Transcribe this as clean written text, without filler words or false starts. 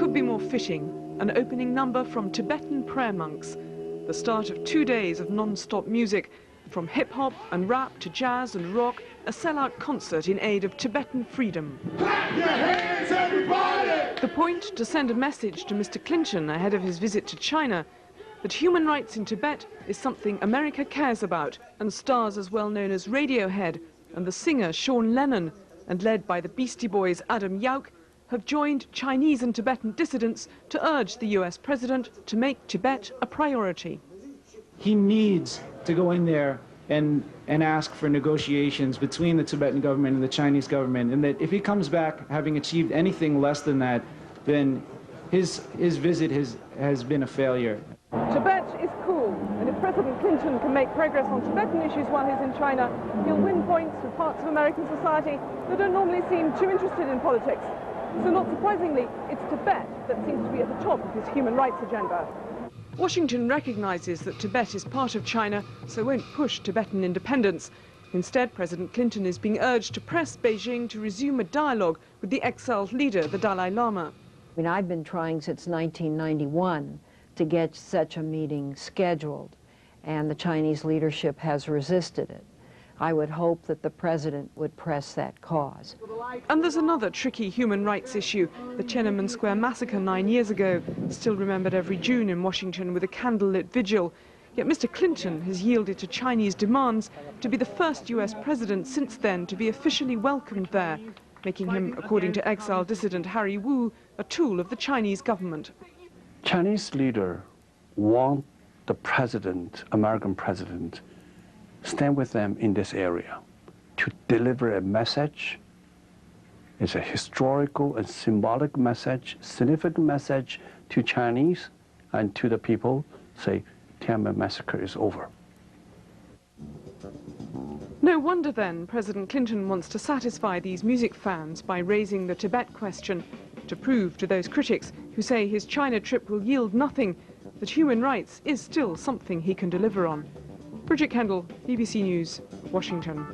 could be more fitting, an opening number from Tibetan prayer monks, the start of 2 days of non-stop music, from hip-hop and rap to jazz and rock, a sellout concert in aid of Tibetan freedom. Clap your hands, everybody! The point, to send a message to Mr. Clinton ahead of his visit to China, that human rights in Tibet is something America cares about, and stars as well known as Radiohead and the singer Sean Lennon, and led by the Beastie Boys' Adam Yauch, have joined Chinese and Tibetan dissidents to urge the US president to make Tibet a priority. He needs to go in there and ask for negotiations between the Tibetan government and the Chinese government, and that if he comes back having achieved anything less than that, then his visit has been a failure. Tibet is cool, and if President Clinton can make progress on Tibetan issues while he's in China, he'll win points with parts of American society that don't normally seem too interested in politics. So not surprisingly, it's Tibet that seems to be at the top of his human rights agenda. Washington recognizes that Tibet is part of China, so won't push Tibetan independence. Instead, President Clinton is being urged to press Beijing to resume a dialogue with the exiled leader, the Dalai Lama. I mean, I've been trying since 1991 to get such a meeting scheduled, and the Chinese leadership has resisted it. I would hope that the president would press that cause. And there's another tricky human rights issue, the Tiananmen Square massacre 9 years ago, still remembered every June in Washington with a candlelit vigil. Yet Mr. Clinton has yielded to Chinese demands to be the first US president since then to be officially welcomed there, making him, according to exiled dissident Harry Wu, a tool of the Chinese government. Chinese leader want the president, American president, stand with them in this area to deliver a message. It's a historical and symbolic message, significant message to Chinese and to the people, say, Tiananmen massacre is over. No wonder then President Clinton wants to satisfy these music fans by raising the Tibet question, to prove to those critics who say his China trip will yield nothing that human rights is still something he can deliver on. Bridget Kendall, BBC News, Washington.